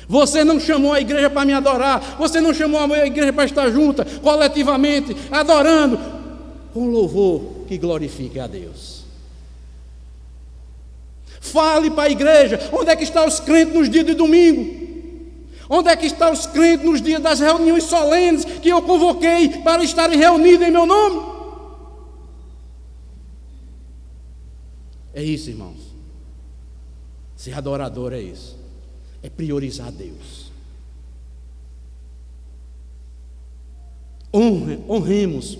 Você não chamou a igreja para me adorar, você não chamou a igreja para estar junta, coletivamente, adorando, com louvor que glorifique a Deus. Fale para a igreja, onde é que estão os crentes nos dias de domingo? Onde é que estão os crentes nos dias das reuniões solenes que eu convoquei para estarem reunidos em meu nome? É isso, irmãos. Ser adorador é isso. É priorizar Deus. Honremos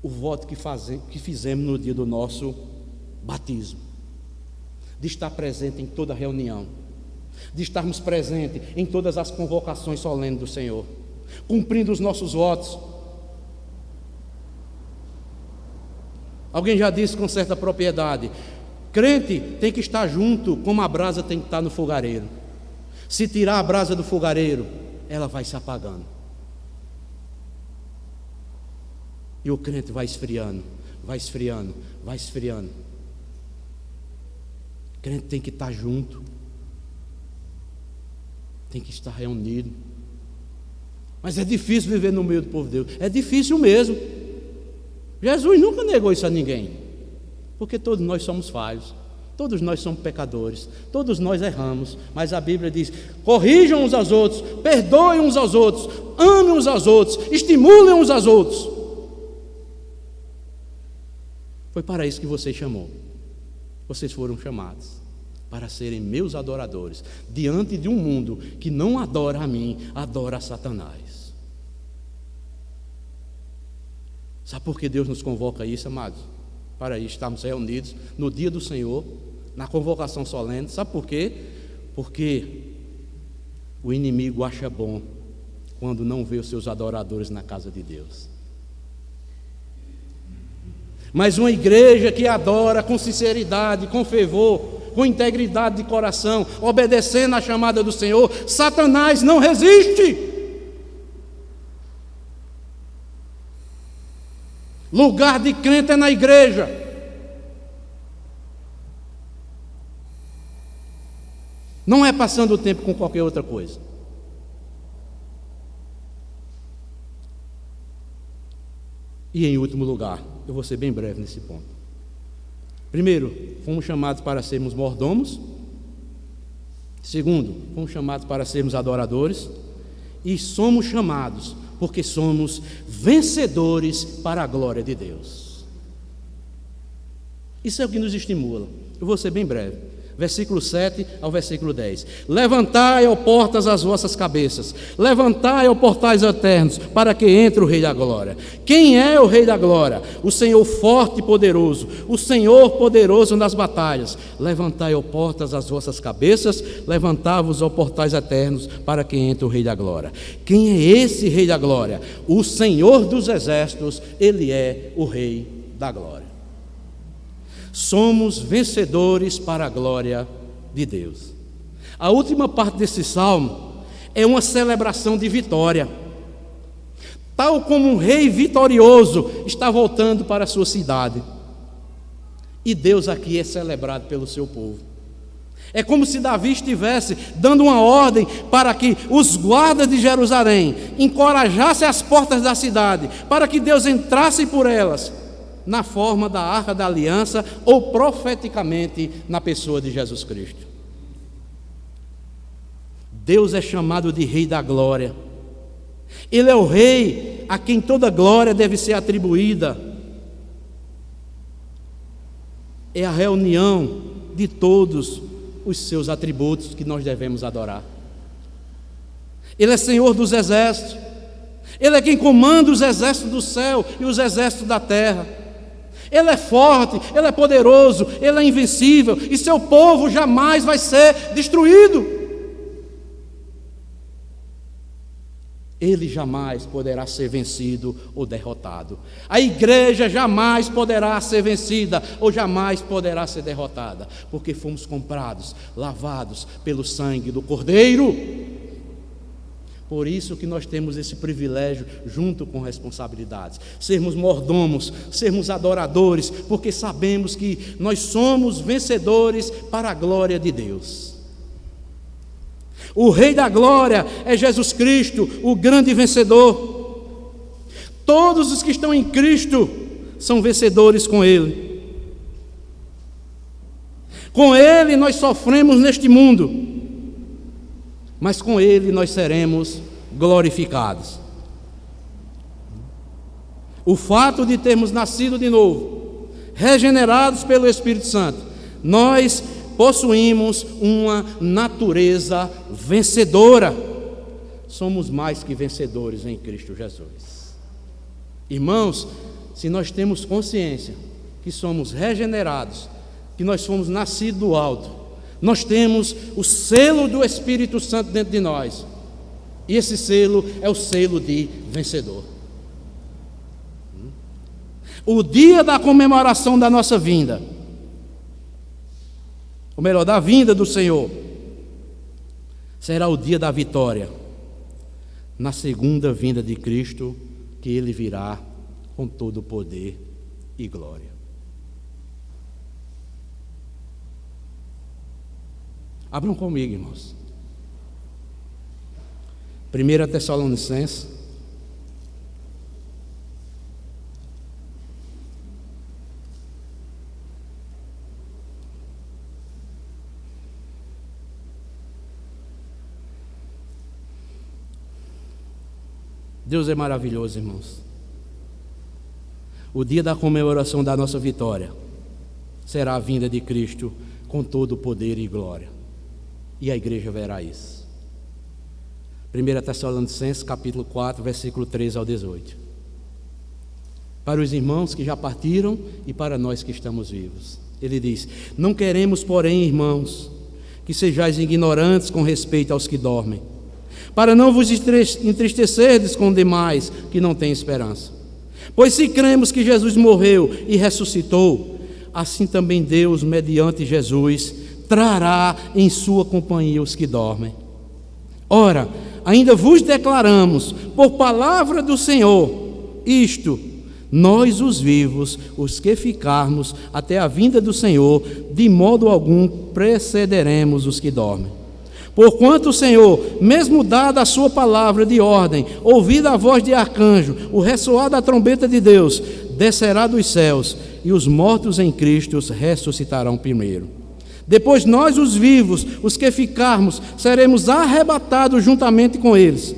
o voto que fizemos no dia do nosso batismo, de estar presente em toda reunião, de estarmos presentes em todas as convocações solenes do Senhor, cumprindo os nossos votos. Alguém já disse com certa propriedade: crente tem que estar junto, como a brasa tem que estar no fogareiro. Se tirar a brasa do fogareiro, ela vai se apagando. E o crente vai esfriando, vai esfriando, vai esfriando. O crente tem que estar junto, tem que estar reunido. Mas é difícil viver no meio do povo de Deus. É difícil mesmo. Jesus nunca negou isso a ninguém, porque todos nós somos falhos, todos nós somos pecadores, todos nós erramos, mas a Bíblia diz: corrijam uns aos outros, perdoem uns aos outros, amem uns aos outros, estimulem uns aos outros. Foi para isso que você chamou. Vocês foram chamados para serem meus adoradores, diante de um mundo que não adora a mim, adora a Satanás. Sabe por que Deus nos convoca a isso, amados? Para isso estarmos reunidos no dia do Senhor, na convocação solene. Sabe por quê? Porque o inimigo acha bom quando não vê os seus adoradores na casa de Deus. Mas uma igreja que adora com sinceridade, com fervor, com integridade de coração, obedecendo à chamada do Senhor, Satanás não resiste. Lugar de crente é na igreja. Não é passando o tempo com qualquer outra coisa. E em último lugar, eu vou ser bem breve nesse ponto. Primeiro, fomos chamados para sermos mordomos. Segundo, fomos chamados para sermos adoradores. E somos chamados porque somos vencedores para a glória de Deus. Isso é o que nos estimula. Eu vou ser bem breve. Versículo 7 ao versículo 10. Levantai, ó portas, as vossas cabeças. Levantai, ó portais eternos, para que entre o Rei da Glória. Quem é o Rei da Glória? O Senhor forte e poderoso, o Senhor poderoso nas batalhas. Levantai, ó portas, as vossas cabeças. Levantai-vos, ó portais eternos, para que entre o Rei da Glória. Quem é esse Rei da Glória? O Senhor dos exércitos, Ele é o Rei da Glória. Somos vencedores para a glória de Deus. A última parte desse salmo é uma celebração de vitória. Tal como um rei vitorioso está voltando para a sua cidade. E Deus aqui é celebrado pelo seu povo. É como se Davi estivesse dando uma ordem para que os guardas de Jerusalém encorajassem as portas da cidade, para que Deus entrasse por elas, na forma da Arca da Aliança ou profeticamente na pessoa de Jesus Cristo. Deus é chamado de Rei da Glória. Ele é o Rei a quem toda glória deve ser atribuída. É a reunião de todos os seus atributos que nós devemos adorar. Ele é Senhor dos exércitos. Ele é quem comanda os exércitos do céu e os exércitos da terra. Ele é forte, Ele é poderoso, Ele é invencível, e seu povo jamais vai ser destruído. Ele jamais poderá ser vencido ou derrotado. A igreja jamais poderá ser vencida ou jamais poderá ser derrotada, porque fomos comprados, lavados pelo sangue do Cordeiro. Por isso que nós temos esse privilégio, junto com responsabilidades, sermos mordomos, sermos adoradores, porque sabemos que nós somos vencedores para a glória de Deus. O Rei da Glória é Jesus Cristo, o grande vencedor. Todos os que estão em Cristo são vencedores com Ele. Com Ele nós sofremos neste mundo, mas com Ele nós seremos glorificados. O fato de termos nascido de novo, regenerados pelo Espírito Santo, nós possuímos uma natureza vencedora. Somos mais que vencedores em Cristo Jesus. Irmãos, se nós temos consciência que somos regenerados, que nós fomos nascidos do alto, nós temos o selo do Espírito Santo dentro de nós, e esse selo é o selo de vencedor. O dia da comemoração da nossa vinda, ou melhor, da vinda do Senhor, será o dia da vitória, na segunda vinda de Cristo, que Ele virá com todo o poder e glória. Abram comigo, irmãos. 1 Tessalonicenses, Deus é maravilhoso, irmãos. O dia da comemoração da nossa vitória será a vinda de Cristo com todo o poder e glória. E a igreja verá isso. 1 Tessalonicenses, capítulo 4, versículo 13 ao 18. Para os irmãos que já partiram e para nós que estamos vivos. Ele diz: não queremos, porém, irmãos, que sejais ignorantes com respeito aos que dormem, para não vos entristecerdes com demais que não têm esperança. Pois se cremos que Jesus morreu e ressuscitou, assim também Deus, mediante Jesus, trará em sua companhia os que dormem. Ora, ainda vos declaramos, por palavra do Senhor, isto: nós os vivos, os que ficarmos até a vinda do Senhor, de modo algum precederemos os que dormem. Porquanto o Senhor, mesmo dada a sua palavra de ordem, ouvida a voz de arcanjo, o ressoar da trombeta de Deus, descerá dos céus, e os mortos em Cristo ressuscitarão primeiro. Depois nós, os vivos, os que ficarmos, seremos arrebatados juntamente com eles,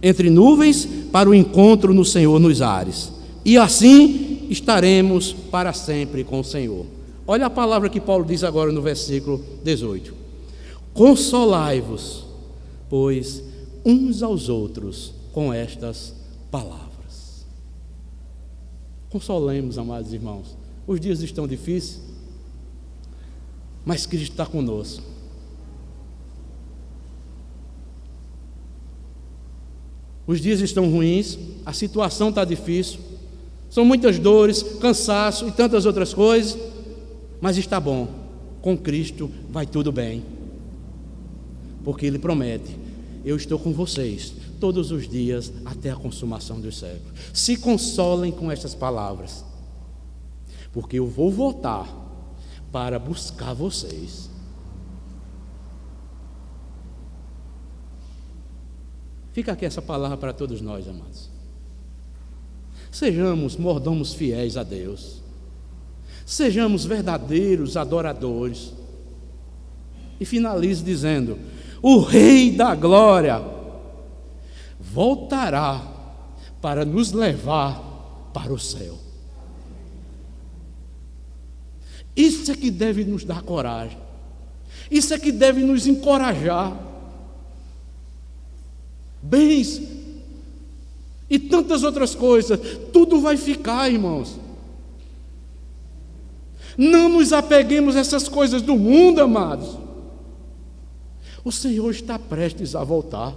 entre nuvens, para o encontro no Senhor nos ares. E assim estaremos para sempre com o Senhor. Olha a palavra que Paulo diz agora no versículo 18. Consolai-vos, pois, uns aos outros com estas palavras. Consolemos, amados irmãos. Os dias estão difíceis, mas Cristo está conosco. Os dias estão ruins, a situação está difícil, são muitas dores, cansaço e tantas outras coisas, mas está bom. Com Cristo vai tudo bem. porque Ele promete: eu estou com vocês todos os dias até a consumação dos séculos. Se consolem com estas palavras, porque eu vou voltar para buscar vocês. Fica aqui essa palavra para todos nós, amados. Sejamos mordomos fiéis a Deus. Sejamos verdadeiros adoradores. E finalize dizendo: o Rei da Glória voltará para nos levar para o céu. Isso é que deve nos dar coragem. Isso é que deve nos encorajar. Bens e tantas outras coisas, tudo vai ficar, irmãos. Não nos apeguemos a essas coisas do mundo, amados. O Senhor está prestes a voltar.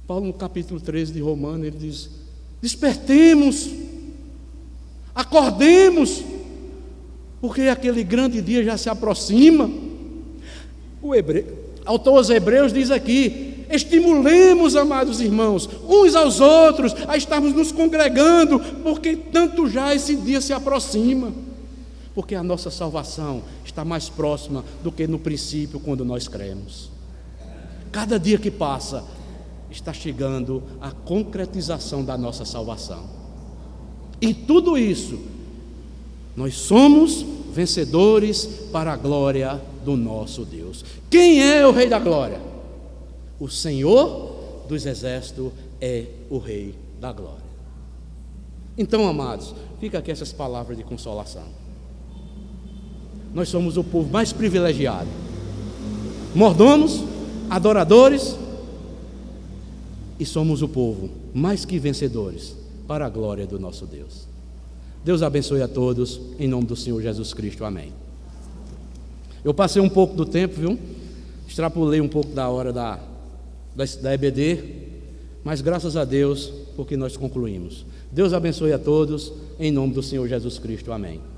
Paulo, no capítulo 13 de Romanos, ele diz: despertemos, acordemos, porque aquele grande dia já se aproxima. O autor aos Hebreus diz aqui: estimulemos, amados irmãos, uns aos outros a estarmos nos congregando, porque tanto já esse dia se aproxima. Porque a nossa salvação está mais próxima do que no princípio, quando nós cremos. Cada dia que passa está chegando a concretização da nossa salvação. E tudo isso, nós somos vencedores para a glória do nosso Deus. Quem é o Rei da Glória? O Senhor dos Exércitos é o Rei da Glória. Então, amados, fica aqui essas palavras de consolação. Nós somos o povo mais privilegiado, mordomos, adoradores, e somos o povo mais que vencedores para a glória do nosso Deus. Deus abençoe a todos, em nome do Senhor Jesus Cristo, amém. Eu passei um pouco do tempo, viu? Extrapolei um pouco da hora da EBD, mas graças a Deus, porque nós concluímos. Deus abençoe a todos, em nome do Senhor Jesus Cristo, amém.